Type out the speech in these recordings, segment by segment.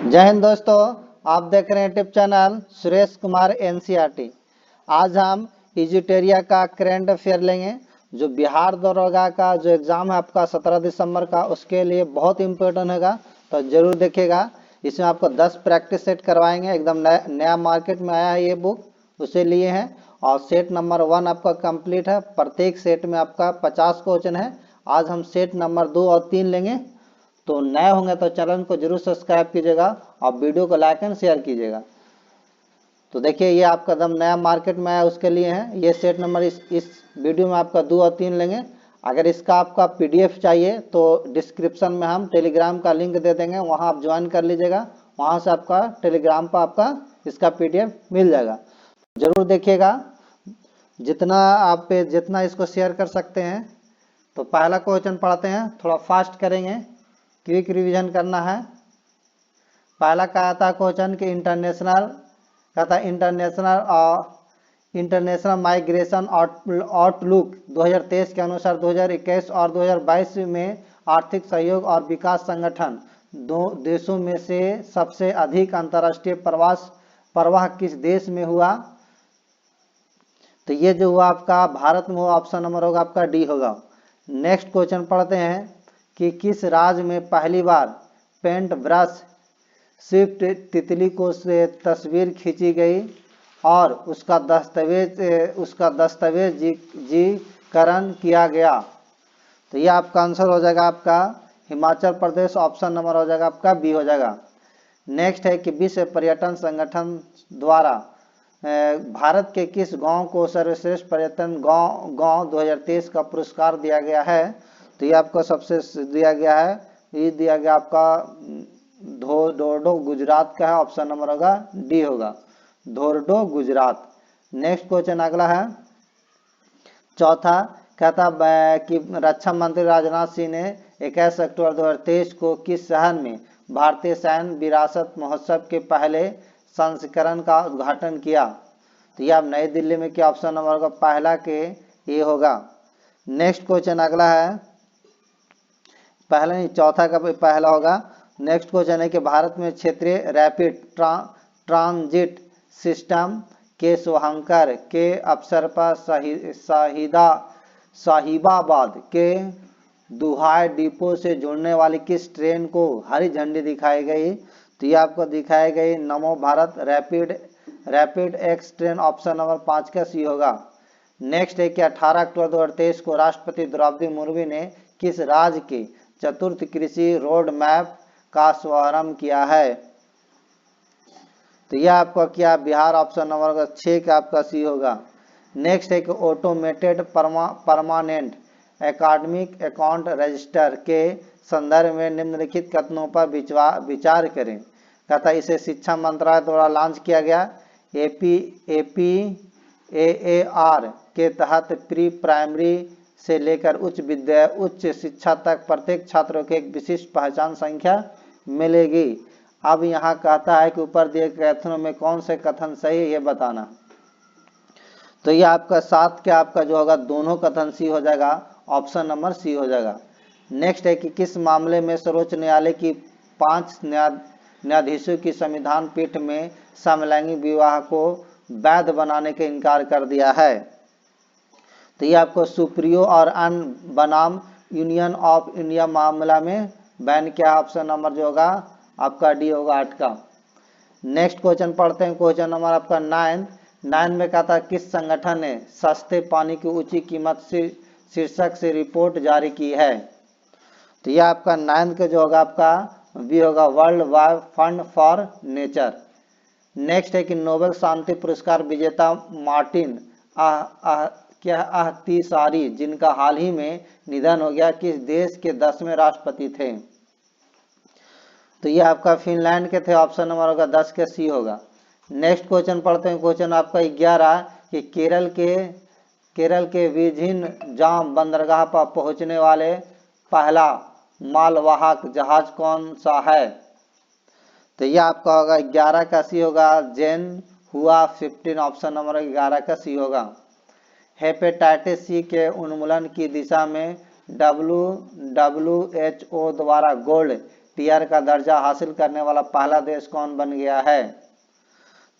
जय हिंद दोस्तों, आप देख रहे हैं YouTube channel Suresh Kumar NCERT. आज हम इजिटेरिया का करंट अफेयर लेंगे। जो बिहार दरोगा का जो एग्ज़ाम है आपका 17 दिसंबर का, उसके लिए बहुत इम्पोर्टेंट होगा, तो ज़रूर देखिएगा। इसमें आपको 10 प्रैक्टिस सेट करवाएंगे। एकदम नया मार्केट में आया है ये बुक, उसे लिए हैं। और सेट नंबर 1 आपका कंप्लीट है। प्रत्येक सेट में आपका 50 क्वेश्चन है। आज हम सेट नंबर 2 और 3 लेंगे। तो नए होंगे तो चैनल को जरूर सब्सक्राइब कीजिएगा और वीडियो को लाइक एंड शेयर कीजिएगा। तो देखिए, ये आपका एकदम नया मार्केट में आया, उसके लिए है ये सेट नंबर। इस वीडियो में आपका 2 और 3 लेंगे। अगर इसका आपका पीडीएफ चाहिए तो डिस्क्रिप्शन में हम टेलीग्राम का लिंक दे देंगे, वहां आप ज्वाइन कर लीजिएगा। वहां से आपका टेलीग्राम पर आपका इसका पीडीएफ मिल जाएगा। जरूर देखिएगा, जितना इसको शेयर कर सकते हैं। तो पहला क्वेश्चन पढ़ते हैं, थोड़ा फास्ट करेंगे, क्विक रिवीजन करना है। पहला कहा था क्वेश्चन कि इंटरनेशनल माइग्रेशन आउटलुक 2023 के अनुसार 2021 और 2022 में आर्थिक सहयोग और विकास संगठन दो देशों में से सबसे अधिक अंतर्राष्ट्रीय प्रवाह किस देश में हुआ। तो ये जो हुआ आपका भारत में हुआ। ऑप्शन नंबर होगा आपका डी होगा। नेक्स्ट क्वेश्चन पढ़ते हैं कि किस राज्य में पहली बार पेंट ब्रश स्विफ्ट तितली को से तस्वीर खींची गई और उसका दस्तावेजीकरण किया गया। तो ये आपका आंसर हो जाएगा आपका हिमाचल प्रदेश। ऑप्शन नंबर हो जाएगा आपका बी हो जाएगा। नेक्स्ट है कि विश्व पर्यटन संगठन द्वारा भारत के किस गांव को सर्वश्रेष्ठ पर्यटन गांव 2023 का पुरस्कार दिया गया है। तो ये आपको सबसे दिया गया है, ये दिया गया आपका धोर्डो गुजरात का है। ऑप्शन नंबर होगा डी होगा, धोर्डो गुजरात। नेक्स्ट क्वेश्चन अगला है, चौथा कहता कि रक्षा मंत्री राजनाथ सिंह ने 21 अक्टूबर 2023 को किस शहर में भारतीय सैन्य विरासत महोत्सव के पहले संस्करण का उद्घाटन किया। तो ये आप नई दिल्ली में किया। ऑप्शन नंबर होगा पहला के ये होगा। नेक्स्ट क्वेश्चन अगला है, पहला नहीं चौथा का पहला होगा। नेक्स्ट क्वेश्चन है कि भारत में क्षेत्रीय रैपिड ट्रांजिट सिस्टम के शुभारंभ के अवसर पर साहिबाबाद के दुहाई डिपो से जुड़ने वाली किस ट्रेन को हरी झंडी दिखाई गई। तो ये आपको दिखाई गई नमो Bharat rapid x train. Option number 5 का सी होगा। नेक्स्ट है कि 18 अक्टूबर 2023 को राष्ट्रपति द्रौपदी मुर्मू ने किस राज्य के चतुर्थ कृषि रोड मैप का शुभारंभ किया है। तो यह आपका क्या बिहार। ऑप्शन नंबर 6 का आपका सी होगा। नेक्स्ट है कि automated permanent academic account register के संदर्भ में निम्नलिखित कथनों पर विचार करें। कहता इसे शिक्षा मंत्रालय द्वारा लॉन्च किया गया। APAR के तहत प्री प्राइमरी से लेकर उच्च शिक्षा तक प्रत्येक छात्रों को एक विशिष्ट पहचान संख्या मिलेगी। अब यहाँ कहता है कि ऊपर दिए कथनों में कौन से कथन सही है ये बताना। तो ये आपका 7 के आपका जो होगा दोनों कथन सी हो जाएगा। ऑप्शन नंबर सी हो जाएगा। नेक्स्ट है कि किस मामले में सर्वोच्च न्यायालय की 5 न्यायाधीशों की संविधान पीठ में समलैंगिक विवाह को वैध बनाने के इनकार कर दिया है। तो ये आपको सुप्रियो और अन्य बनाम यूनियन ऑफ इंडिया मामला में बैन किया। ऑप्शन नंबर जो होगा आपका डी होगा 8 का। नेक्स्ट क्वेश्चन पढ़ते हैं, क्वेश्चन नंबर आपका 9 में कहा था किस संगठन ने सस्ते पानी की ऊंची कीमत से शीर्षक से रिपोर्ट जारी की है। तो यह आपका 9 का जो होगा आपका बी होगा, world wide fund for nature. Next है कि नोबेल शांति पुरस्कार विजेता मार्टिन अहतिसारी, जिनका हाल ही में निधन हो गया, किस देश के 10वें राष्ट्रपति थे। तो ये आपका फिनलैंड के थे। ऑप्शन नंबर होगा 10 के सी होगा। नेक्स्ट क्वेश्चन पढ़ते हैं, क्वेश्चन आपका 11 कि केरल के विझिन्जाम बंदरगाह पर पहुंचने वाले पहला मालवाहक जहाज कौन सा है। तो ये आपका होगा 11 का सी होगा, जेन हुआ 15। ऑप्शन नंबर 11 का सी होगा। हेपेटाइटिस सी के उन्मूलन की दिशा में WHO द्वारा गोल्ड टीयर का दर्जा हासिल करने वाला पहला देश कौन बन गया है?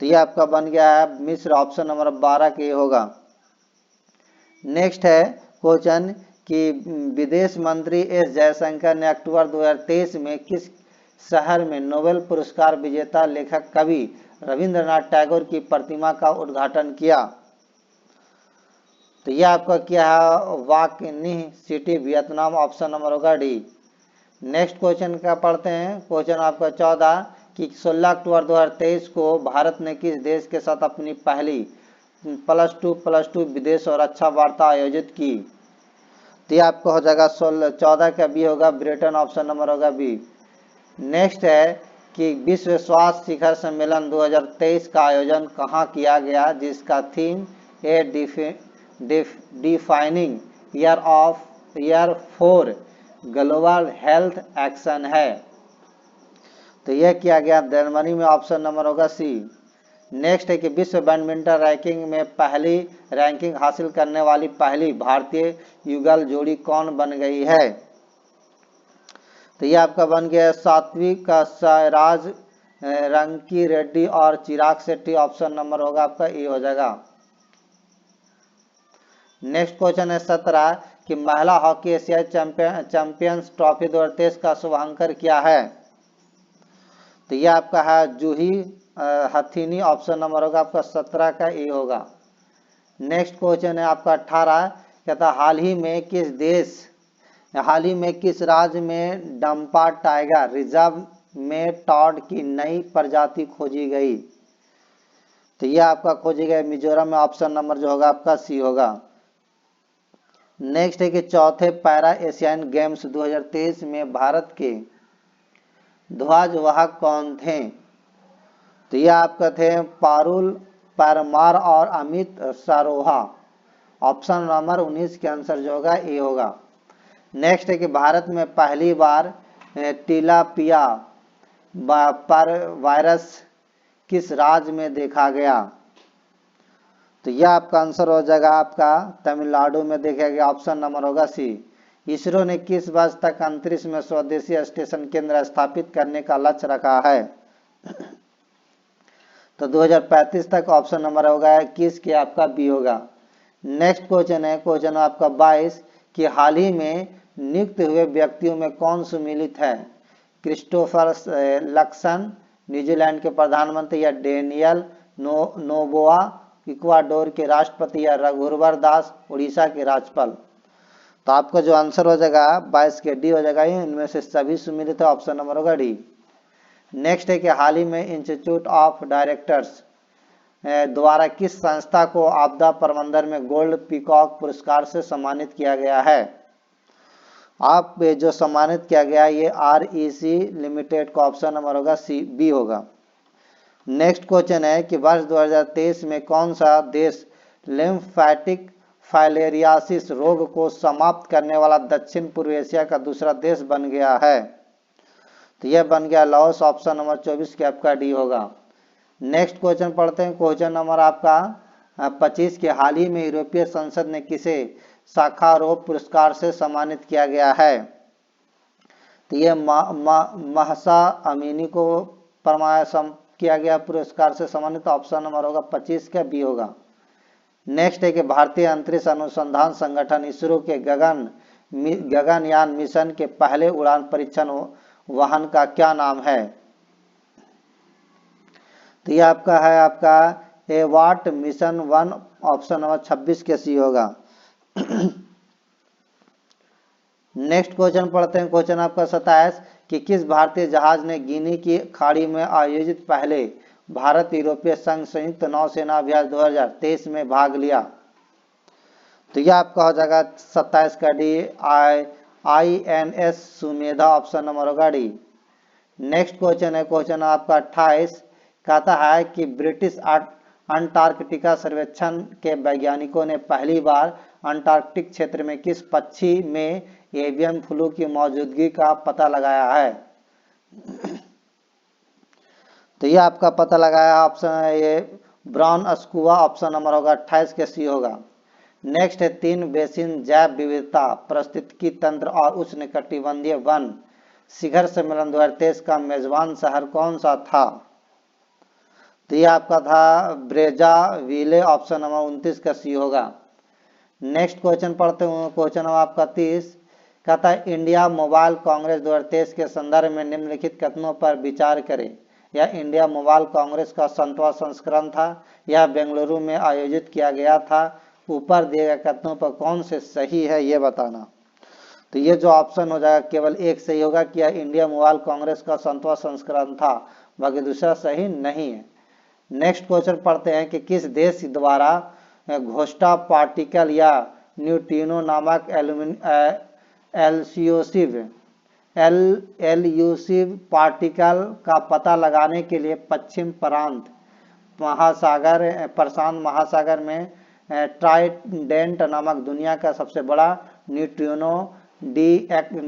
तो ये आपका बन गया है मिस्र, ऑप्शन नंबर 12 के होगा। नेक्स्ट है क्वेश्चन कि विदेश मंत्री एस जयशंकर ने अक्टूबर 2023 में किस शहर में नोबेल पुरस्कार विजेता लेखक कवि रविंद्रनाथ टैगोर की प्रतिमा का उद्घाटन किया? तो यह आपका क्या है? वाकनिह सिटी, वियतनाम, ऑप्शन नंबर होगा डी। नेक्स्ट क्वेश्चन का पढ़ते हैं। क्वेश्चन आपका 14 कि 16 अक्टूबर 2023 को भारत ने किस देश के साथ अपनी पहली +2+2 विदेश और रक्षा वार्ता आयोजित की? तो ये आपको हो जाएगा 14 का बी होगा ब्रिटेन, ऑप्शन नंबर होगा बी। नेक्स्ट है कि विश्व स्वास्थ्य शिखर सम्मेलन 2023 का आयोजन कहाँ किया गया, जिसका theme A defining year for global health action है। तो यह किया गया जर्मनी में, ऑप्शन नंबर होगा सी। नेक्स्ट है कि विश्व बैडमिंटन रैंकिंग में पहली रैंकिंग हासिल करने वाली पहली भारतीय युगल जोड़ी कौन बन गई है? तो ये आपका बन गया सात्विक साईराज रंकी रेड्डी और चिराग शेट्टी, ऑप्शन नंबर होगा आपका ए हो जाएगा। नेक्स्ट क्वेश्चन है 17 कि महिला हॉकी एशियाई चैंपियंस ट्रॉफी 2023 का शुभांकर क्या है? तो ये आपका है जूही हथीनी, ऑप्शन नंबर होगा आपका 17 का ए होगा। नेक्स्ट क्वेश्चन है आपका 18 कहता हाल ही में किस राज्य में डंपा टाइगर रिजर्व में टॉड की नई प्रजाति खोजी गई? तो यह आपका खोजी गई मिजोरम में, ऑप्शन नंबर जो होगा आपका सी होगा। नेक्स्ट है कि चौथे पैरा एशियन गेम्स 2023 में भारत के ध्वजवाहक कौन थे? तो यह आपका थे पारुल परमार और अमित सरोहा, ऑप्शन नंबर 19 के आंसर जो होगा ए होगा। नेक्स्ट है कि भारत में पहली बार टिलापिया पर वायरस किस राज्य में देखा गया? तो यह आपका आंसर हो जाएगा आपका तमिलनाडु में देखा गया, ऑप्शन नंबर होगा सी। इसरो ने किस वर्ष तक अंतरिक्ष में स्वदेशी स्टेशन केंद्र स्थापित करने का लक्ष्य रखा है? तो 2035 तक, ऑप्शन नंबर होगा किस के आपका बी होगा। नेक्स्ट क्वेश्चन है क्वेश्चन आपका 22 कि हाल ही में नियुक्त हुए व्यक्तियों में कौन सम्मिलित है? क्रिस्टोफर लक्सन न्यूजीलैंड के प्रधानमंत्री, या डेनियल नोबोआ इक्वाडोर के राष्ट्रपति, या रघुवर दास उड़ीसा के राज्यपाल? तो आपका जो आंसर हो जाएगा 22 के डी हो जाएगा, इनमें से सभी सम्मिलित है, ऑप्शन नंबर होगा डी। नेक्स्ट है कि हाल ही में इंस्टीट्यूट ऑफ डायरेक्टर्स द्वारा किस संस्था को आपदा प्रबंधन में गोल्ड पीकॉक पुरस्कार से सम्मानित किया गया है? आप जो सम्मानित किया गया ये REC लिमिटेड का, ऑप्शन नंबर होगा सी बी होगा। नेक्स्ट क्वेश्चन है कि वर्ष 2023 में कौन सा देश लिम्फेटिक फाइलेरियासिस रोग को समाप्त करने वाला दक्षिण पूर्व एशिया का दूसरा देश बन गया है? तो यह बन गया लाओस, ऑप्शन नंबर 24 के आपका डी होगा। नेक्स्ट क्वेश्चन पढ़ते हैं। क्वेश्चन नंबर आपका 25 के हाल ही में यूरोपीय संसद ने किसे साखारोव पुरस्कार से सम्मानित किया गया है? तो यह महसा अमीनी को किया गया पुरस्कार से सम्मानित, ऑप्शन नंबर होगा 25 का बी होगा। नेक्स्ट है कि भारतीय अंतरिक्ष अनुसंधान संगठन इसरो के गगनयान मिशन के पहले उड़ान परीक्षण वाहन का क्या नाम है? तो यह आपका है आपका एवाट मिशन 1, ऑप्शन नंबर 26 के सी होगा। नेक्स्ट क्वेश्चन पढ़ते हैं। क्वेश्चन आपका 27 कि किस भारतीय जहाज ने गिनी की खाड़ी में आयोजित पहले भारत यूरोपीय संघ संयुक्त नौसेना अभ्यास 2023 में भाग लिया? तो यह आपका हो जाएगा 27 का D INS Sumedha, option number होगा डी। नेक्स्ट क्वेश्चन है क्वेश्चन आपका 28 कहता है कि ब्रिटिश अंटार्कटिका सर्वेक्षण के वैज्ञानिकों ने पहली बार अंटार्कटिक क्षेत्र में किस पक्षी में एवियन फ्लू की मौजूदगी का पता लगाया है? तो ये आपका पता लगाया ऑप्शन है ये ब्राउन स्कूआ, ऑप्शन नंबर होगा 28 के सी होगा। नेक्स्ट है 3 बेसिन जैव विविधता, पारिस्थितिकी तंत्र और उष्णकटिबंधीय वन शिखर सम्मेलन 2023 का मेजबान शहर कौन सा था? तो ये आपका था ब्रेजाविले, ऑप्शन नंबर 29 का सी होगा। नेक्स्ट क्वेश्चन पढ़ते हुए क्वेश्चन नंबर आपका 30 कहता है इंडिया मोबाइल कांग्रेस 2023 के संदर्भ में निम्नलिखित कथनों पर विचार करें। यह इंडिया मोबाइल कांग्रेस का 100वां संस्करण था। यह बेंगलुरु में आयोजित किया गया था। ऊपर दिए गए कथनों पर कौन से सही है ये बताना। तो ये जो ऑप्शन हो जाएगा केवल एक सही होगा कि यह इंडिया मोबाइल कांग्रेस का 100वां संस्करण था, बाकी दूसरा सही नहीं है। नेक्स्ट क्वेश्चन पढ़ते हैं कि किस देश द्वारा घोस्टा पार्टिकल या न्यूट्रिनो नामक एल्यूसिव पार्टिकल का पता लगाने के लिए पश्चिम प्रशांत महासागर में ट्राइडेंट नामक दुनिया का सबसे बड़ा न्यूट्रिनो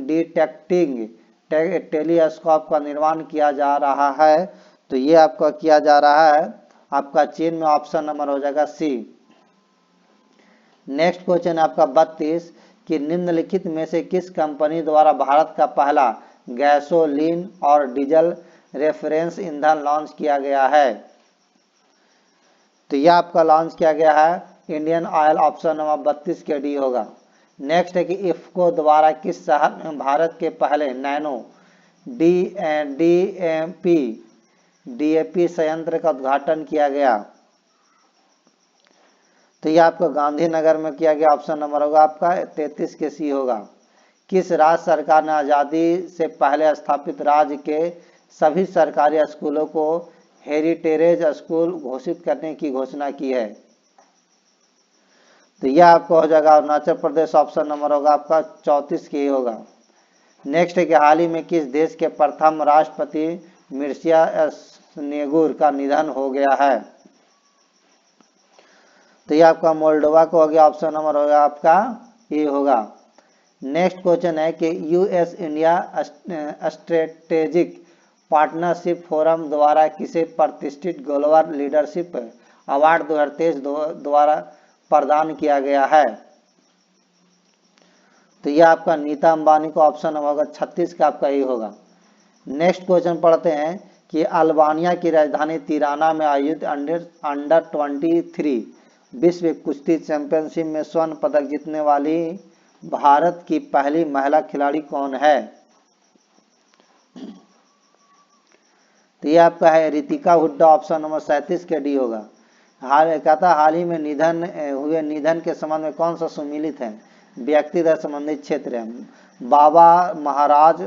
डिटेक्टिंग टेलीस्कोप का निर्माण किया जा रहा है? तो ये आपका किया जा रहा है आपका चीन में, ऑप्शन नंबर हो जाएगा सी। नेक्स्ट क्वेश्चन आपका 32 कि निम्नलिखित में से किस कंपनी द्वारा भारत का पहला गैसोलीन और डीजल रेफरेंस ईंधन लॉन्च किया गया है? तो यह आपका लॉन्च किया गया है इंडियन ऑयल, ऑप्शन नंबर 32 के डी होगा। नेक्स्ट है कि इफ्को द्वारा किस शहर में भारत के पहले नैनो डीएपी संयंत्र का उद्घाटन किया गया? तो यह आपको गांधीनगर में किया गया, ऑप्शन नंबर होगा आपका 33 के सी होगा। किस राज्य सरकार ने आज़ादी से पहले स्थापित राज्य के सभी सरकारी स्कूलों को हेरिटेज स्कूल घोषित करने की घोषणा की है? तो यह आपको हो जाएगा अरुणाचल प्रदेश, ऑप्शन नंबर होगा आपका 34 के ही होगा। नेक्स्ट है कि हाल ही में किस देश के प्रथम राष्ट्रपति मिर्सिया नेगुर का निधन हो गया है? तो ये आपका मोल्डोवा को हो गया, ऑप्शन नंबर होगा आपका ए होगा। नेक्स्ट क्वेश्चन है कि US India strategic partnership forum द्वारा किसे प्रतिष्ठित ग्लोबल लीडरशिप अवार्ड 2023 द्वारा प्रदान किया गया है? तो यह आपका नीता अंबानी को, ऑप्शन नंबर होगा 36 का आपका ये होगा। नेक्स्ट क्वेश्चन पढ़ते हैं कि अल्बानिया की राजधानी तिराना में आयोजित अंडर 23 विश्व कुश्ती चैंपियनशिप में स्वर्ण पदक जीतने वाली भारत की पहली महिला खिलाड़ी कौन है? तो ये आपका है रितिका हुड्डा, ऑप्शन नंबर 37 के डी होगा। हाल ही में निधन के संबंध में कौन सा सम्मिलित है? व्यक्तिगत संबंधित क्षेत्र है। बाबा महाराज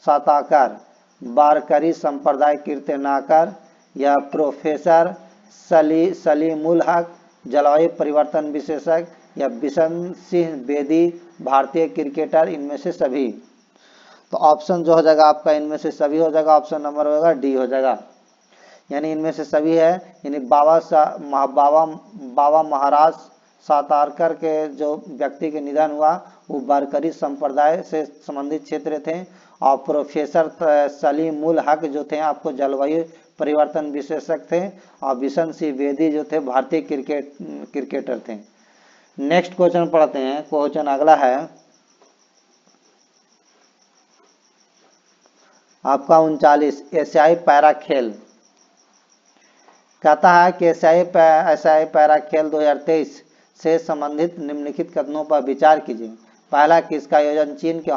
साताकर, वारकरी संप्रदाय कीर्तनाकर या प्रोफेसर सलीमुल हक जलवायु परिवर्तन विशेषज्ञ या बिशन सिंह बेदी भारतीय क्रिकेटर, इनमें से सभी? तो ऑप्शन जो हो जाएगा आपका इनमें से सभी हो जाएगा, ऑप्शन नंबर होगा डी हो जाएगा, यानी इनमें से सभी है। यानी बाबा महाराज सातारकर के जो व्यक्ति के निधन हुआ वो वारकरी संप्रदाय से संबंधित क्षेत्र थे, और प्रोफेसर सलीमुल हक जो थे आपको जलवायु परिवर्तन विशेषज्ञ थे, और बिशन सिंह बेदी जो थे भारतीय क्रिकेटर थे। नेक्स्ट क्वेश्चन पढ़ते हैं। क्वेश्चन अगला है आपका 39 एशियाई पैरा खेल कहता है कि एशियाई पैरा खेल 2023 से संबंधित निम्नलिखित कथनों पर विचार कीजिए। पहला, किसका आयोजन चीन के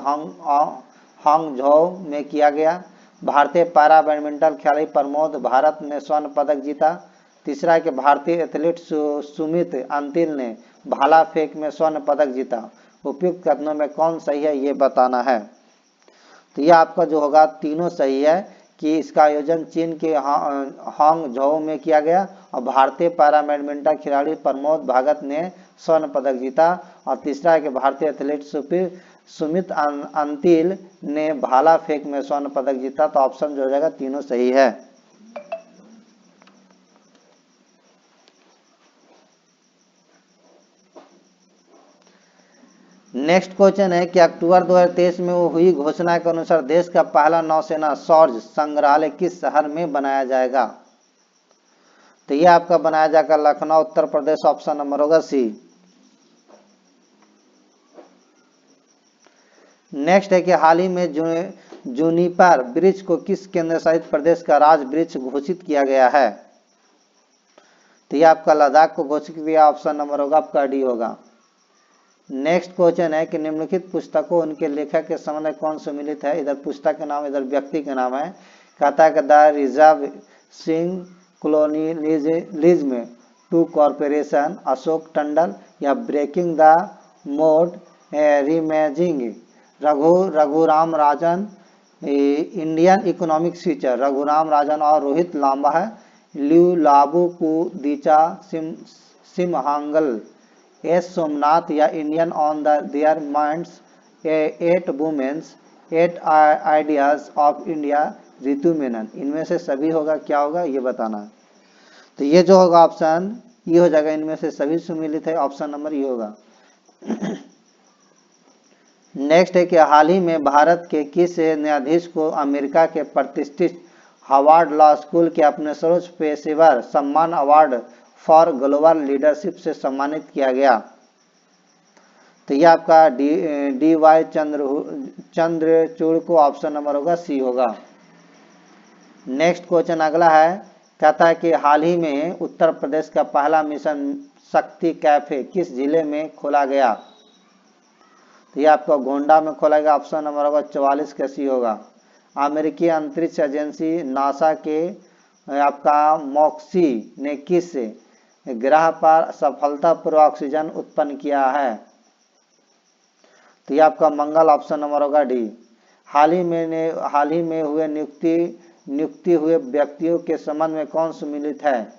हांगझोउ में किया गया? भारतीय पैरा बैडमिंटन खिलाड़ी प्रमोद भारत ने स्वर्ण पदक जीता। तीसरा, कि भारतीय एथलीट सुमित अंतिल ने भाला फेंक में स्वर्ण पदक जीता। उपयुक्त कथनों में कौन सही है ये बताना है। तो ये आपका जो होगा तीनों सही है कि इसका आयोजन चीन के हांगझोउ में किया गया, और भारतीय पैरा बैडमिंटन खिलाड़ी प्रमोद भागत ने स्वर्ण पदक जीता। और तीसरा है कि भारतीय एथलीट सुमित अंतिल ने भाला फेंक में स्वर्ण पदक जीता। तो ऑप्शन जो हो जाएगा तीनों सही है। नेक्स्ट क्वेश्चन है कि अक्टूबर 2023 में हुई घोषणा के अनुसार देश का पहला नौसेना शौर्य संग्रहालय किस शहर में बनाया जाएगा? तो यह आपका बनाया जाएगा लखनऊ, उत्तर प्रदेश, ऑप्शन नंबर होगा सी। नेक्स्ट है कि हाल ही में जूनिपर वृक्ष को किस केंद्र शासित प्रदेश का राज वृक्ष घोषित किया गया है? तो ये आपका लद्दाख को घोषित किया, ऑप्शन नंबर होगा आपका डी होगा। नेक्स्ट क्वेश्चन है कि निम्नलिखित पुस्तकों उनके लेखक के संबंध में कौन सुमिलित है? इधर पुस्तक का नाम, इधर व्यक्ति का नाम है। कहता है कि द रिजर्व सिंह colonialism to corporation Ashok Tandon, या breaking the mould reimagining Raghuram Rajan, Indian economic future Raghuram Rajan और रोहित लांबा है। ल्यू लाबू कु दीचा सिमहांगल, एस सोमनाथ, या Indian on their minds, 8 womens 8 ideas of India, Ritu Menon. इनमें से सभी होगा, क्या होगा ये बताना है। तो ये जो होगा ऑप्शन ये हो जाएगा, इनमें से सभी सम्मिलित है, ऑप्शन नंबर ये होगा। नेक्स्ट है कि हाल ही में भारत के किस न्यायाधीश को अमेरिका के प्रतिष्ठित हार्वर्ड लॉ स्कूल के अपने सर्वोच्च पेशेवर सम्मान अवार्ड फॉर ग्लोबल लीडरशिप से सम्मानित किया गया? तो ये आपका डी वाई चंद्रचूड़ को ऑप्शन नंबर होगा सी होगा। नेक्स्ट क्वेश्चन अगला है, कहता है कि हाल ही में उत्तर प्रदेश का पहला मिशन शक्ति कैफे किस जिले में खोला गया? तो ये आपको गोंडा में खोला गया, ऑप्शन नंबर होगा 44 का सी होगा। अमेरिकी अंतरिक्ष एजेंसी नासा के आपका मॉक्सी ने किस ग्रह पर सफलतापूर्वक ऑक्सीजन उत्पन्न किया है? तो ये आपका मंगल, ऑप्शन नंबर होगा डी। हाल ही में हुए नियुक्ति हुए व्यक्तियों के संबंध में कौन सम्मिलित है?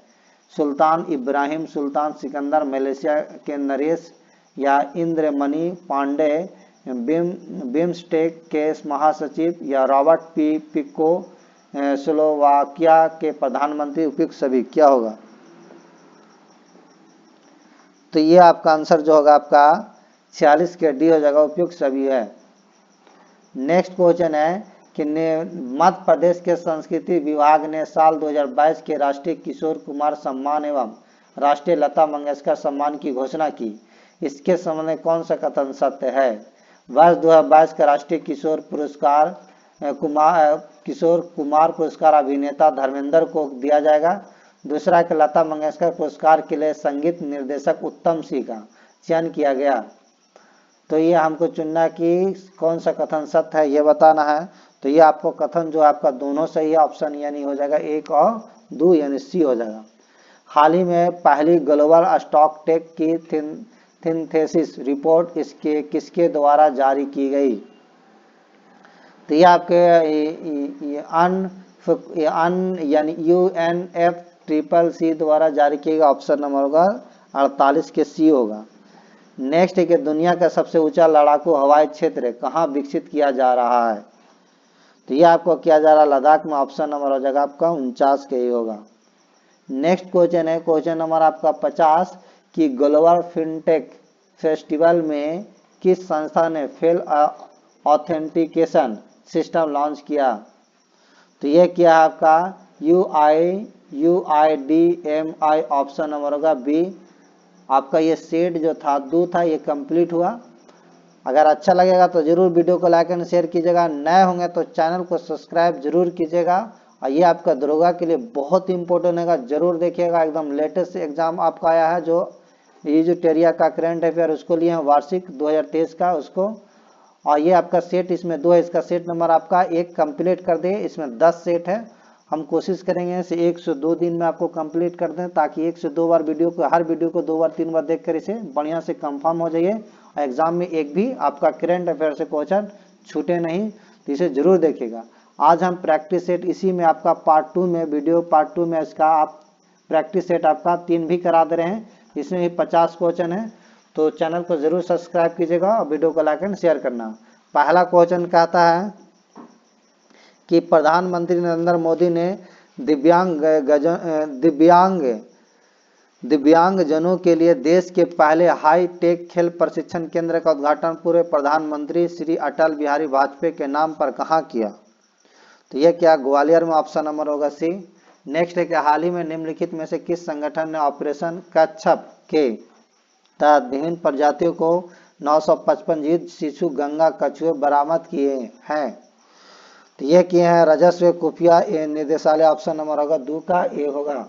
सुल्तान इब्राहिम, सुल्तान सिकंदर, मलेशिया के नरेश, या इंद्रमणि पांडे बिम्स्टेक के महासचिव, या रॉबर्ट पी पिको स्लोवाकिया के प्रधानमंत्री, उपयुक्त सभी, क्या होगा? तो ये आपका आंसर जो होगा आपका 46 के डी हो जाएगा, उपयुक्त सभी है। नेक्स्ट क्वेश्चन है कि मध्य प्रदेश के संस्कृति विभाग ने साल 2022 के राष्ट्रीय किशोर कुमार सम्मान एवं राष्ट्रीय लता मंगेशकर सम्मान की घोषणा की। इसके संबंध में कौन सा कथन सत्य है? वर्ष 2022 का राष्ट्रीय किशोर कुमार पुरस्कार अभिनेता धर्मेंद्र को दिया जाएगा। दूसरा कि लता मंगेशकर पुरस्कार के लिए संगीत निर्देशक उत्तम सिंह का चयन किया गया। तो ये हमको चुनना कि कौन सा कथन सत्य है ये बताना है। तो ये आपको कथन जो आपका दोनों सही है, ऑप्शन यानी हो जाएगा 1 और 2 यानी सी हो जाएगा। हाल ही में पहली ग्लोबल स्टॉक टेक की सिंथेसिस रिपोर्ट इसके किसके द्वारा जारी की गई? तो ये आपके यानी UNFCCC द्वारा जारी किया गया, ऑप्शन नंबर होगा 48 के सी होगा। नेक्स्ट है कि दुनिया का सबसे ऊंचा लड़ाकू हवाई क्षेत्र कहाँ विकसित किया जा रहा है? तो ये आपको किया जा रहा है लद्दाख में, ऑप्शन नंबर हो जाएगा आपका 49 के ही होगा। नेक्स्ट क्वेश्चन है क्वेश्चन नंबर आपका 50 कि ग्लोबल फिनटेक फेस्टिवल में किस संस्था ने फेल ऑथेंटिकेशन सिस्टम लॉन्च किया? तो ये क्या है आपका UIDMI, ऑप्शन नंबर होगा बी। आपका ये सेट जो था 2 था ये कंप्लीट हुआ। अगर अच्छा लगेगा तो जरूर वीडियो को लाइक एंड शेयर कीजिएगा, नए होंगे तो चैनल को सब्सक्राइब जरूर कीजिएगा। और ये आपका दरोगा के लिए बहुत इंपॉर्टेंट होगा, जरूर देखिएगा। एकदम लेटेस्ट एग्जाम आपका आया है, जो ये जो टेरिया का करंट अफेयर उसको लिए हैं वार्षिक 2023 का उसको। और ये आपका सेट इसमें 2 है, इसका सेट नंबर आपका 1 कंप्लीट कर दे। इसमें 10 सेट है, हम कोशिश करेंगे इसे 1 से 2 दिन में आपको कंप्लीट कर दें, ताकि 1 से 2 बार हर वीडियो को 2 बार 3 बार देखकर इसे बढ़िया से कंफर्म हो जाइए। और एग्जाम में एक भी आपका करंट अफेयर से क्वेश्चन छूटे नहीं, तो इसे जरूर देखिएगा। आज हम प्रैक्टिस सेट इसी में आपका पार्ट 2 में इसका आप प्रैक्टिस सेट आपका 3 भी करा दे रहे हैं। इसमें भी 50 क्वेश्चन है, तो चैनल को जरूर सब्सक्राइब कीजिएगा और वीडियो को लाइक एंड शेयर करना। पहला क्वेश्चन कहता है कि प्रधानमंत्री नरेंद्र मोदी ने दिव्यांगजनों के लिए देश के पहले हाई टेक खेल प्रशिक्षण केंद्र का उद्घाटन पूर्व प्रधानमंत्री श्री अटल बिहारी वाजपेयी के नाम पर कहाँ किया? तो यह क्या ग्वालियर में, ऑप्शन नंबर होगा सी। नेक्स्ट है कि हाल ही में निम्नलिखित में से किस संगठन ने ऑपरेशन कच्छप के तहत विभिन्न प्रजातियों को 955 जीवित शिशु गंगा कछुए बरामद किए हैं? तो ये किए हैं राजस्व खुफिया निदेशालय, ऑप्शन नंबर होगा 2 का ए होगा।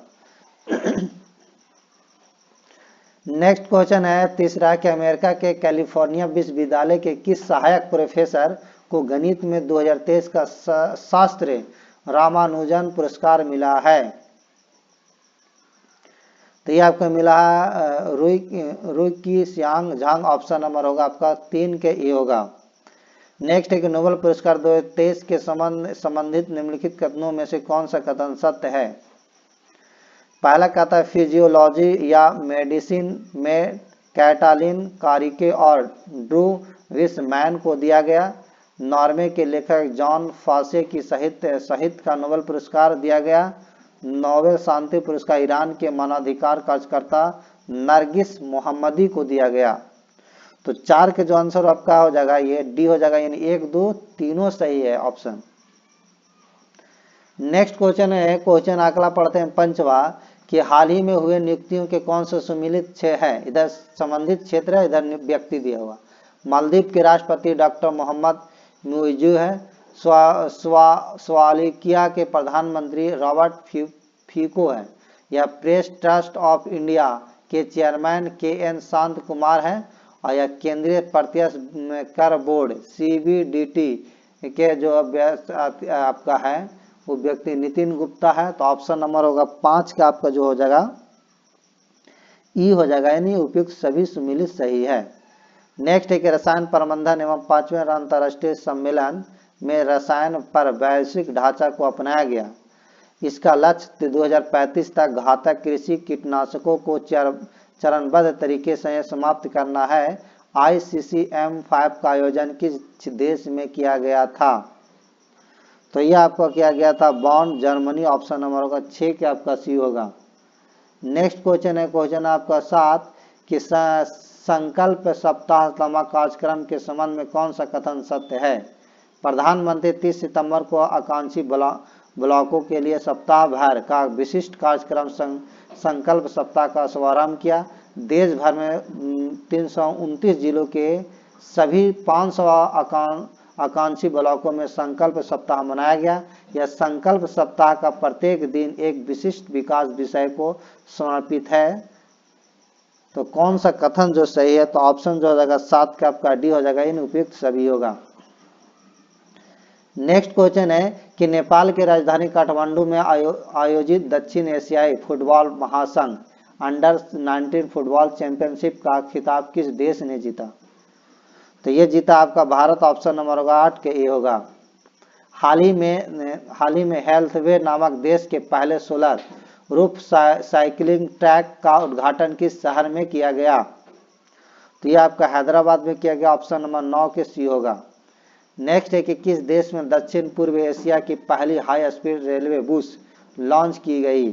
नेक्स्ट क्वेश्चन है तीसरा कि अमेरिका के कैलिफोर्निया विश्वविद्यालय के किस सहायक प्रोफेसर को गणित में 2023 का शास्त्री रामानुजन पुरस्कार मिला है? तो ये आपको मिला है रुई सियांग झांग, ऑप्शन नंबर होगा आपका 3 के ए होगा। नेक्स्ट है कि नोबेल पुरस्कार 2023 के संबंधित निम्नलिखित कथनों में से कौन सा कथन सत्य है? पहला कहता है फिजियोलॉजी या मेडिसिन में कैटालिन कारिके और ड्रू विसमैन को दिया गया। नॉर्वे के लेखक जॉन फासे की साहित्य का नोबेल पुरस्कार दिया गया। नोबेल शांति पुरस्कार ईरान के मानवाधिकार कार्यकर्ता नरगिस मोहम्मदी को दिया गया। तो 4 के जो आंसर आपका हो जाएगा ये डी हो जाएगा, यानी 1 2 तीनों सही है ऑप्शन। नेक्स्ट क्वेश्चन है, क्वेश्चन अगला पढ़ते हैं 5वां कि हाल ही में हुए नियुक्तियों के कौन से सुमिलित है? इधर संबंधित क्षेत्र है, इधर व्यक्ति दिया हुआ। मालदीव के राष्ट्रपति डॉक्टर मोहम्मद मुइजू है। स्वालिकिया के प्रधानमंत्री रॉबर्ट फीको है। या प्रेस ट्रस्ट ऑफ इंडिया के चेयरमैन के.एन. शांत कुमार है। और यह केंद्रीय प्रत्यक्ष कर बोर्ड CBDT के जो आपका है वो व्यक्ति नितिन गुप्ता है। तो ऑप्शन नंबर होगा 5 का आपका जो हो जाएगा ई हो जाएगा, यानी उपयुक्त सभी सुमिलित सही है। नेक्स्ट है कि रसायन प्रबंधन एवं 5वें अंतर्राष्ट्रीय सम्मेलन में रसायन पर वैश्विक ढांचा को अपनाया गया। इसका लक्ष्य 2035 तक घातक कृषि कीटनाशकों को चरणबद्ध तरीके से समाप्त करना है। ICCM5 का आयोजन किस देश में किया गया था? तो यह आपका किया गया था बॉन, जर्मनी, ऑप्शन नंबर होगा 6 के आपका सी होगा। नेक्स्ट क्वेश्चन है, क्वेश्चन आपका 7 कि संकल्प सप्ताह कार्यक्रम के संबंध में कौन सा कथन सत्य है? प्रधानमंत्री 30 सितंबर को आकांक्षी ब्लॉकों के लिए सप्ताह भर का विशिष्ट कार्यक्रम संकल्प सप्ताह का शुभारंभ किया। देश भर में 329 जिलों के सभी 500 आकांक्षी ब्लॉकों में संकल्प सप्ताह मनाया गया। यह संकल्प सप्ताह का प्रत्येक दिन एक विशिष्ट विकास विषय को समर्पित है। तो कौन सा कथन जो सही है? तो ऑप्शन जो हो जाएगा 7 का आपका डी हो जाएगा, इन उपयुक्त सभी होगा। नेक्स्ट क्वेश्चन है कि नेपाल की राजधानी काठमांडू में आयोजित दक्षिण एशियाई फुटबॉल महासंघ अंडर-19 फुटबॉल चैंपियनशिप का खिताब किस देश ने जीता? तो ये जीता आपका भारत, ऑप्शन नंबर होगा 8 के ए होगा। हाल ही में हेल्थवे नामक देश के पहले सोलर रूफ साइकिलिंग ट्रैक का उद्घाटन किस शहर में किया गया? तो ये आपका हैदराबाद में किया गया, ऑप्शन नंबर 9 के सी होगा। नेक्स्ट है कि किस देश में दक्षिण पूर्व एशिया की पहली high speed railway bus launch की गई?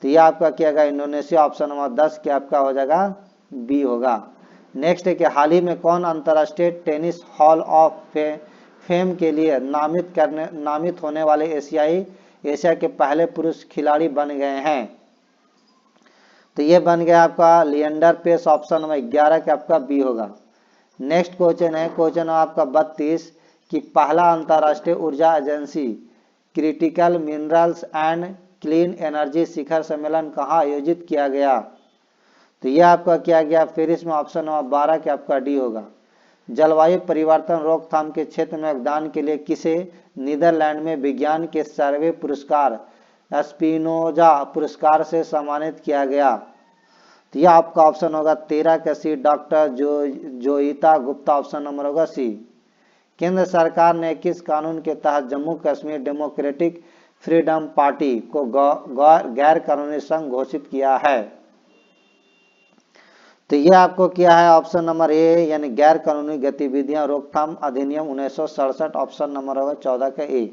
तो ये आपका किया गया इंडोनेशिया, ऑप्शन नंबर 10 के आपका हो जाएगा बी होगा। नेक्स्ट है कि हाल ही में कौन अंतर्राष्ट्रीय टेनिस हॉल ऑफ फेम के लिए नामित होने वाले एशिया के पहले पुरुष खिलाड़ी बन गए हैं? तो ये बन गया आपका लिएंडर पेस, ऑप्शन नंबर 11 के आपका बी होगा। नेक्स्ट क्वेश्चन है, क्वेश्चन आपका 32 कि पहला अंतर्राष्ट्रीय ऊर्जा agency critical minerals and clean energy शिखर सम्मेलन कहाँ आयोजित किया गया? तो यह आपका किया गया पेरिस में, ऑप्शन नंबर 12 के आपका डी होगा। जलवायु परिवर्तन रोकथाम के क्षेत्र में योगदान के लिए किसे नीदरलैंड में विज्ञान के सर्वे पुरस्कार स्पिनोजा पुरस्कार से सम्मानित किया गया? तो यह आपका ऑप्शन होगा 13 का सी, doctor Joita Gupta, option number होगा सी। केंद्र सरकार ने किस कानून के तहत Jammu Kashmir democratic freedom party को गैर कानूनी संघ घोषित किया है? तो यह आपको किया है ऑप्शन नंबर ए, यानी गैर कानूनी गतिविधियां रोकथाम अधिनियम 1967, ऑप्शन नंबर होगा 14 का ए।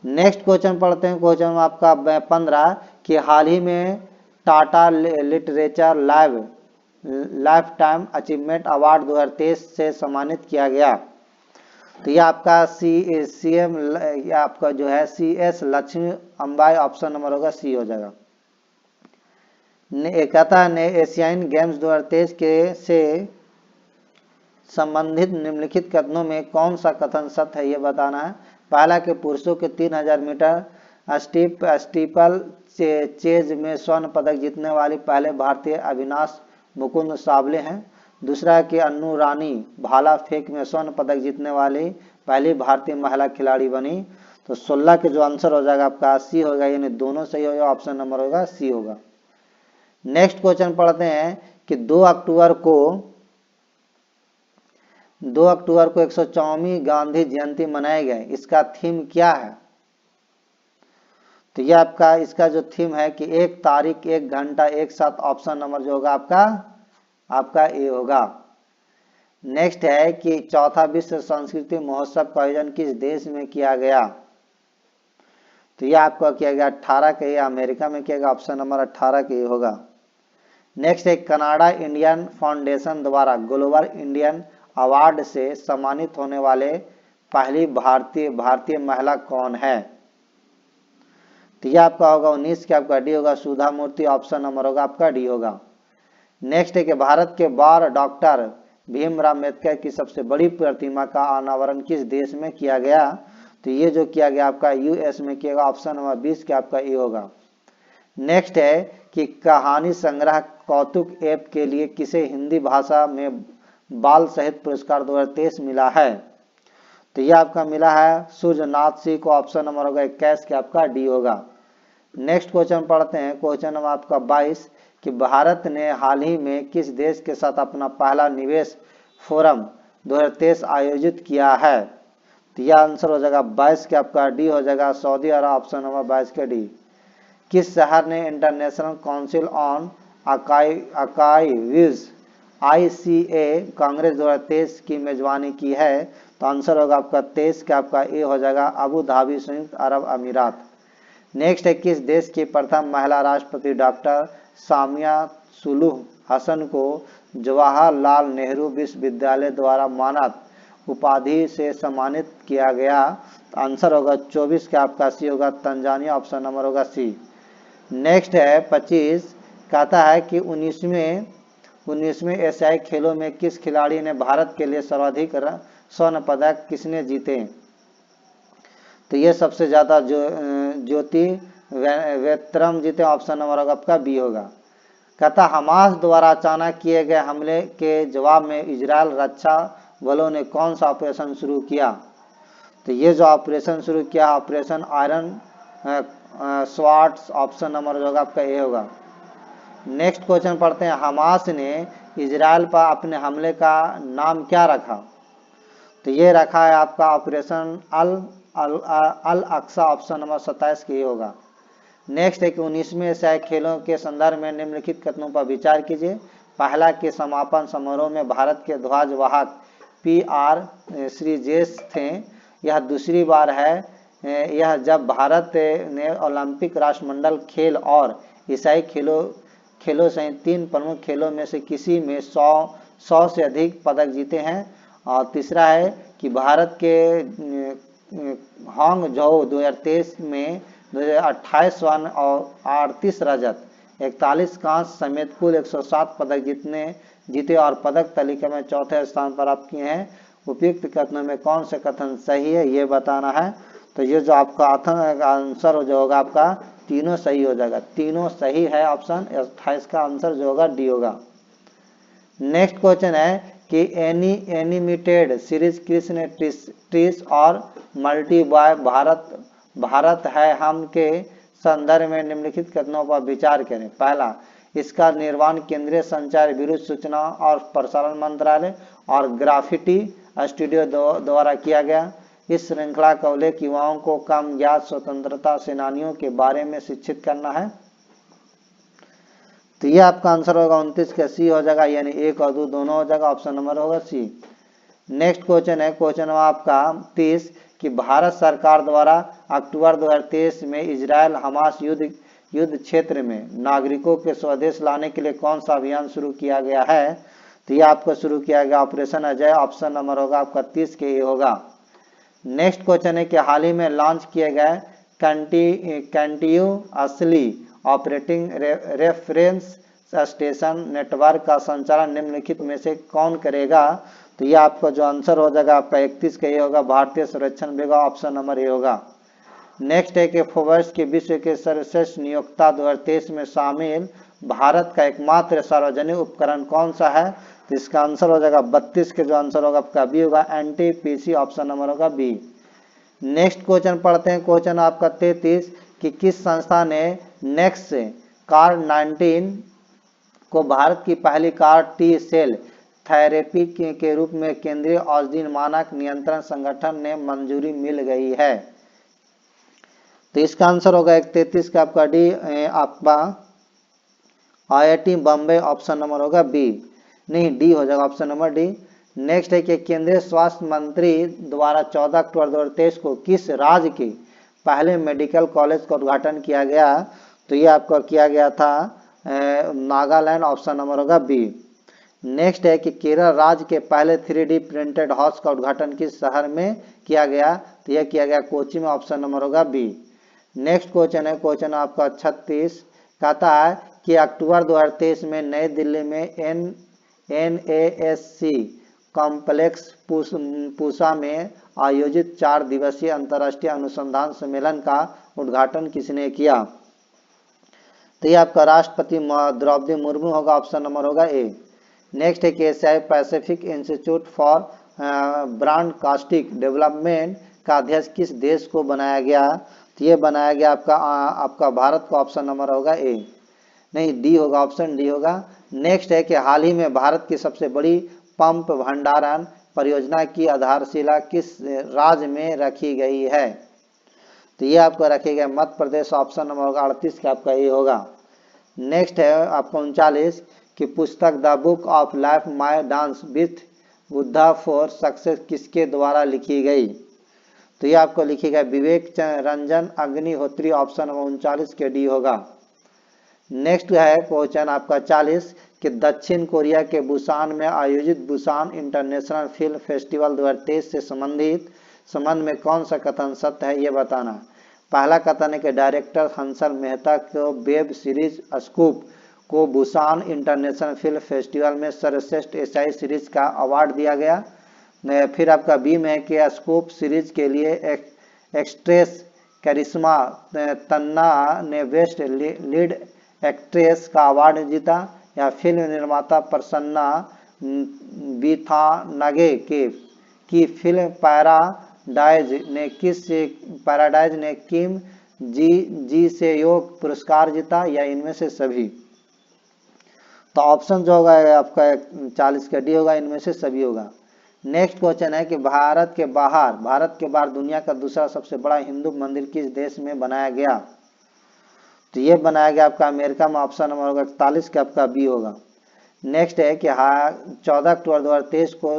नेक्स्ट क्वेश्चन पढ़ते हैं, क्वेश्चन आपका 15 कि हाल ही में Tata literature life time achievement award 2023 से सम्मानित किया गया। तो ये आपका CM आपका जो है CS Lakshmi Ambai, option number होगा सी हो जाएगा। कहता है एशियान गेम्स 2023 के से संबंधित निम्नलिखित कथनों में कौन सा कथन सत्य है ये बताना है। पहला कि पुरुषों के 3000 मीटर स्टीपल चेज में स्वर्ण पदक जीतने वाली पहले भारतीय अविनाश मुकुंद साबले हैं। दूसरा कि अन्नू रानी भाला फेंक में स्वर्ण पदक जीतने वाली पहली भारतीय महिला खिलाड़ी बनी। तो 16 के जो आंसर हो जाएगा आपका सी होगा, यानी दोनों सही होगा, ऑप्शन नंबर होगा सी होगा। नेक्स्ट क्वेश्चन पढ़ते हैं कि 2 अक्टूबर को 104वीं गांधी जयंती मनाई गई, इसका थीम क्या है। तो ये आपका इसका जो थीम है कि 1 तारीख 1 घंटा एक साथ, ऑप्शन नंबर जो होगा आपका ए होगा। नेक्स्ट है कि चौथा विश्व संस्कृति महोत्सव का आयोजन किस देश में किया गया। तो ये आपका किया गया 18 के अमेरिका में किया गया, ऑप्शन नंबर 18 के होगा। नेक्स्ट है कनाडा इंडियन फाउंडेशन द्वारा ग्लोबल इंडियन अवार्ड से सम्मानित होने वाले पहली भारतीय महिला कौन है। तो यह आपका होगा 19 के आपका डी होगा, सुधा मूर्ति, ऑप्शन नंबर होगा आपका डी होगा। नेक्स्ट है कि भारत के बार डॉक्टर भीमराव अम्बेडकर की सबसे बड़ी प्रतिमा का अनावरण किस देश में किया गया। तो ये जो किया गया आपका यूएस में किया गया, ऑप्शन नंबर 20 के आपका ए होगा। नेक्स्ट है कि कहानी संग्रह कौतुक ऐप के लिए किसे हिंदी भाषा में बाल साहित्य पुरस्कार 2023 मिला है। तो यह आपका मिला है सूर्यनाथ सिंह को, ऑप्शन नंबर होगा 21 के आपका डी होगा। नेक्स्ट क्वेश्चन पढ़ते हैं, क्वेश्चन नंबर आपका 22 कि भारत ने हाल ही में किस देश के साथ अपना पहला निवेश फोरम 2023 आयोजित किया है। तो यह आंसर हो जाएगा 22 के आपका डी हो जाएगा, सऊदी अरब, ऑप्शन नंबर 22 के डी। किस शहर ने international council on archives ICA Congress 2023 की मेजबानी की है। तो आंसर होगा आपका 23 का आपका ए हो जाएगा, अबू धाबी, संयुक्त अरब अमीरात। नेक्स्ट है किस देश की प्रथम महिला राष्ट्रपति डॉक्टर सामिया सुलूह हसन को जवाहरलाल नेहरू विश्वविद्यालय द्वारा मानद उपाधि से सम्मानित किया गया। तो आंसर होगा 24 का आपका सी होगा, तंजानिया, ऑप्शन नंबर होगा सी। नेक्स्ट है 25, कहता है कि 19वें एशियाई खेलों में किस खिलाड़ी ने भारत के लिए सर्वाधिक स्वर्ण पदक किसने जीते। तो ये सबसे ज्यादा ज्योति वेत्रम जीते, ऑप्शन नंबर होगा आपका बी होगा। कहता हमास द्वारा अचानक किए गए हमले के जवाब में इजरायल रक्षा बलों ने कौन सा ऑपरेशन शुरू किया। तो ये जो ऑपरेशन शुरू किया operation iron swords, option number होगा आपका ए होगा। नेक्स्ट क्वेश्चन पढ़ते हैं, हमास ने इजरायल पर अपने हमले का नाम क्या रखा। तो ये रखा है आपका ऑपरेशन अल अक्सा, ऑप्शन नंबर 27 की होगा। नेक्स्ट है कि 19वें एशियाई खेलों के संदर्भ में निम्नलिखित कथनों पर विचार कीजिए। पहला के समापन समारोह में भारत के ध्वजवाहक PR श्रीजेश थे। यह दूसरी बार है यह जब भारत ने ओलंपिक राष्ट्रमंडल खेल और एशियाई खेलों सहित 3 प्रमुख खेलों में से किसी में 100 से अधिक पदक जीते हैं। और तीसरा है कि भारत के हांगझोउ 2023 में 28 स्वर्ण और 38 रजत 41 कांस्य समेत कुल 107 पदक जीते और पदक तालिका में चौथे स्थान पर आप किए हैं। उपयुक्त कथनों में कौन से कथन सही है ये बताना है। तो ये जो आपका आंसर जो होगा आपका तीनों सही हो जाएगा, तीनों सही है, ऑप्शन 28 का आंसर जो होगा डी होगा। नेक्स्ट क्वेश्चन है कि एनिमेटेड सीरीज कृष्ण ट्रिस और मल्टी बॉय भारत है हम के संदर्भ में निम्नलिखित कथनों पर विचार करें। पहला, इसका निर्माण केंद्रीय संचार विरुद्ध सूचना और प्रसारण मंत्रालय और ग्राफिटी स्टूडियो द्वारा किया गया। इस श्रृंखला का उल्लेख युवाओं को कम ज्ञात स्वतंत्रता सेनानियों के बारे में शिक्षित करना है। तो ये आपका आंसर होगा 29 का सी हो जाएगा, यानी 1 और 2 दोनों हो जाएगा, ऑप्शन नंबर होगा सी। नेक्स्ट क्वेश्चन है क्वेश्चन आपका 30 कि भारत सरकार द्वारा अक्टूबर 2023 में इजरायल हमास युद्ध क्षेत्र में नागरिकों के स्वदेश लाने के लिए कौन सा अभियान शुरू किया गया है। तो ये आपको शुरू किया गया ऑपरेशन अजय, ऑप्शन नंबर होगा आपका 30 के ये होगा। नेक्स्ट क्वेश्चन है कि हाल ही में लॉन्च किए गए continuously operating reference station network का संचालन निम्नलिखित में से कौन करेगा? तो ये आपका जो आंसर हो जाएगा आपका 31 का ये होगा भारतीय सर्वेक्षण विभाग, ऑप्शन नंबर ए होगा। नेक्स्ट है कि फोर्ब्स के विश्व के सर्वश्रेष्ठ नियोक्ता 2023 में शामिल भारत का एकमात्र सार्वजनिक उपकरण कौन सा है? तो इसका आंसर हो जाएगा 32 के जो आंसर होगा आपका बी होगा, एनटीपीसी, ऑप्शन नंबर होगा बी। नेक्स्ट क्वेश्चन पढ़ते हैं, क्वेश्चन आपका 33 कि किस संस्था ने नेक्स्ट कार 19 को भारत की पहली कार टी सेल थेरेपी के रूप में केंद्रीय औषधि मानक नियंत्रण संगठन ने मंजूरी मिल गई है? तो इसका आंसर होगा 33 का आपका डी, आपका आईआईटी बॉम्बे, ऑप्शन नंबर होगा बी, नहीं डी हो जाएगा, ऑप्शन नंबर डी। नेक्स्ट है कि केंद्रीय स्वास्थ्य मंत्री द्वारा 14 अक्टूबर 2023 को किस राज्य के पहले मेडिकल कॉलेज का उद्घाटन किया गया? तो ये आपका किया गया था नागालैंड, ऑप्शन नंबर होगा बी। नेक्स्ट है कि केरल राज्य के पहले 3D प्रिंटेड हाउस का उद्घाटन किस शहर में किया गया? तो यह किया गया कोच्चि में, ऑप्शन नंबर होगा बी। नेक्स्ट क्वेश्चन है, क्वेश्चन आपका 36 कहता है कि अक्टूबर 2023 में नई दिल्ली में NASC कॉम्प्लेक्स पूसा में आयोजित 4 दिवसीय अंतर्राष्ट्रीय अनुसंधान सम्मेलन का उद्घाटन किसने किया? तो ये आपका राष्ट्रपति द्रौपदी मुर्मू होगा, ऑप्शन नंबर होगा ए। नेक्स्ट है कि एशियाई Pacific institute for broadcasting development का अध्यक्ष किस देश को बनाया गया? तो ये बनाया गया आपका भारत का, ऑप्शन नंबर होगा ए, नहीं डी होगा, ऑप्शन डी होगा। नेक्स्ट है कि हाल ही में भारत की सबसे बड़ी पंप भंडारण परियोजना की आधारशिला किस राज्य में रखी गई है? तो ये आपको रखेगा मध्य प्रदेश, ऑप्शन नंबर होगा 38 का आपका ये होगा। नेक्स्ट है आपका 39 कि पुस्तक the book of life my dance with Buddha for success किसके द्वारा लिखी गई? तो ये आपको लिखिएगा विवेक रंजन अग्निहोत्री, ऑप्शन नंबर 39 के डी होगा। नेक्स्ट है क्वेश्चन आपका 40 कि दक्षिण कोरिया के बुसान में आयोजित बुसान इंटरनेशनल फिल्म फेस्टिवल 2023 से संबंध में कौन सा कथन सत्य है, ये बताना। पहला कथन है कि डायरेक्टर हंसल मेहता को वेब सीरीज स्कूप को बुसान इंटरनेशनल फिल्म फेस्टिवल में सर्वश्रेष्ठ एशियाई सीरीज का अवार्ड दिया गया। फिर आपका बी में है कि स्कूप सीरीज के लिए एक्ट्रेस करिश्मा तन्ना ने बेस्ट लीड एक्ट्रेस का अवार्ड जीता, या फिल्म निर्माता प्रसन्ना बिथानगे की फिल्म पैराडाइज ने किम जी से योग पुरस्कार जीता, या इनमें से सभी? तो ऑप्शन जो होगा आपका 40 का डी होगा, इनमें से सभी होगा। नेक्स्ट क्वेश्चन है कि भारत के बाहर दुनिया का दूसरा सबसे बड़ा हिंदू मंदिर किस देश में बनाया गया? तो ये बनाया गया आपका अमेरिका में, ऑप्शन नंबर होगा 41 का आपका बी होगा। नेक्स्ट है कि 14 अक्टूबर 2023 को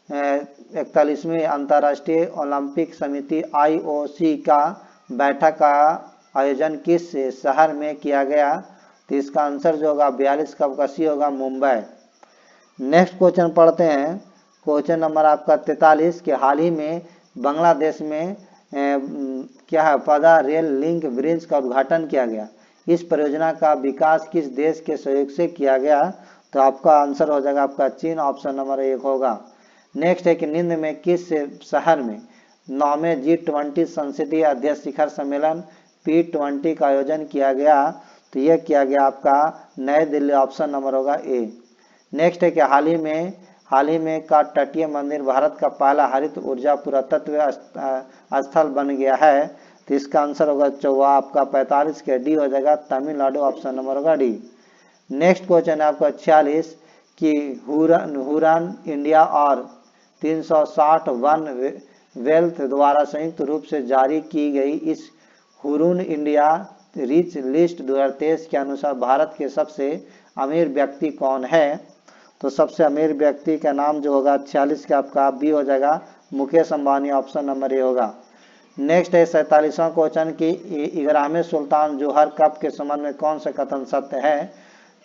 141वीं अंतर्राष्ट्रीय ओलंपिक समिति IOC का बैठक का आयोजन किस शहर में किया गया? तो इसका आंसर जो होगा 42 का आपका सी होगा, मुंबई। नेक्स्ट क्वेश्चन पढ़ते हैं, क्वेश्चन नंबर आपका 43 के हाल ही में बांग्लादेश में क्या है पदा रेल लिंक ब्रिज का उद्घाटन किया गया। इस परियोजना का विकास किस देश के सहयोग से किया गया? तो आपका आंसर हो जाएगा आपका चीन, ऑप्शन नंबर 1 होगा। नेक्स्ट है कि निम्न में किस शहर में 9वें G20 संसदीय अध्यक्ष शिखर सम्मेलन P20 का आयोजन किया गया? तो यह किया गया आपका नई दिल्ली, ऑप्शन नंबर होगा ए। नेक्स्ट है कि हाल ही में का तटीय मंदिर भारत का पहला हरित ऊर्जा पुरातत्व स्थल बन गया है। तो इसका आंसर होगा आपका 45 के डी हो जाएगा, तमिलनाडु, ऑप्शन नंबर होगा डी। नेक्स्ट क्वेश्चन है आपका 46 कि हुरन इंडिया और 360 वन वेल्थ द्वारा संयुक्त रूप से जारी की गई इस हुरून इंडिया रिच लिस्ट 2023 के अनुसार भारत के सबसे अमीर व्यक्ति कौन है? तो सबसे अमीर व्यक्ति का नाम जो होगा 46 का आपका बी हो जाएगा, Mukesh Ambani, option number A होगा। नेक्स्ट है 47वां क्वेश्चन की 11वें सुल्तान जोहर कप के संबंध में कौन सा कथन सत्य है?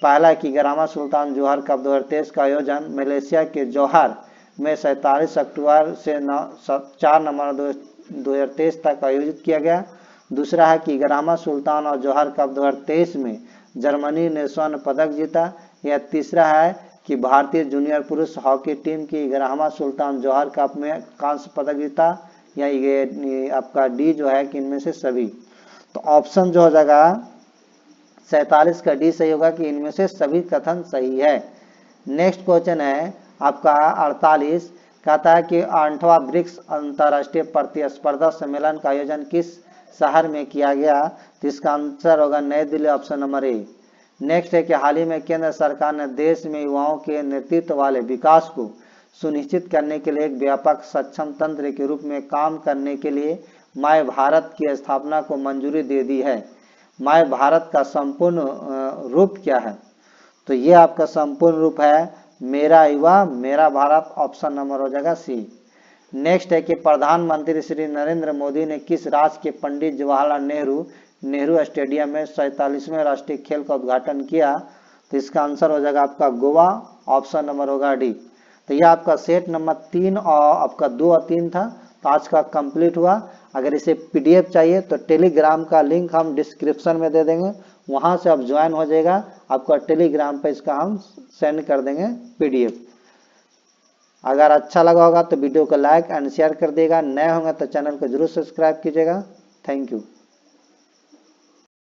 पहला कि 11वां सुल्तान जोहर कप 2023 का आयोजन मलेशिया के जौहर में 27 अक्टूबर से 4 नवंबर 2023 तक आयोजित किया गया। दूसरा है कि 11वां सुल्तान और जौहर कप 2023 में जर्मनी ने स्वर्ण पदक जीता। या तीसरा है कि भारतीय जूनियर पुरुष हॉकी टीम की 11वां सुल्तान जौहर कप में कांस्य पदक जीता। या ये आपका डी जो है कि इनमें से सभी। तो ऑप्शन जो हो जाएगा 47 का डी सही होगा कि इनमें से सभी कथन सही है। नेक्स्ट क्वेश्चन है आपका 48, कहता है कि 8वां ब्रिक्स अंतर्राष्ट्रीय प्रतिस्पर्धा सम्मेलन का आयोजन किस शहर में किया गया? तो इसका आंसर होगा नई Delhi, option number A. Next है कि हाल ही में केंद्र सरकार ने देश में युवाओं के नेतृत्व वाले विकास को सुनिश्चित करने के लिए एक व्यापक सक्षम तंत्र के रूप में काम करने के लिए माय भारत की स्थापना को मंजूरी दे दी है। माय भारत का संपूर्ण रूप क्या है? तो ये आपका संपूर्ण रूप है मेरा युवा मेरा भारत, ऑप्शन नंबर हो जाएगा सी। नेक्स्ट है कि प्रधानमंत्री श्री नरेंद्र मोदी ने किस राज्य के पंडित जवाहरलाल नेहरू स्टेडियम में 47वें राष्ट्रीय खेल का उद्घाटन किया? तो इसका आंसर हो जाएगा आपका गोवा, ऑप्शन नंबर होगा डी। तो यह आपका सेट नंबर 3 और आपका 2 और 3 था, तो आज का कंप्लीट हुआ। अगर इसे पीडीएफ चाहिए तो टेलीग्राम का लिंक हम डिस्क्रिप्शन में दे देंगे, वहां से आप ज्वाइन हो जाएगा, आपका टेलीग्राम पे इसका हम सेंड कर देंगे पीडीएफ। अगर अच्छा लगा होगा तो वीडियो को लाइक एंड शेयर कर देगा, नए होंगे तो चैनल को जरूर सब्सक्राइब कीजिएगा। Thank you.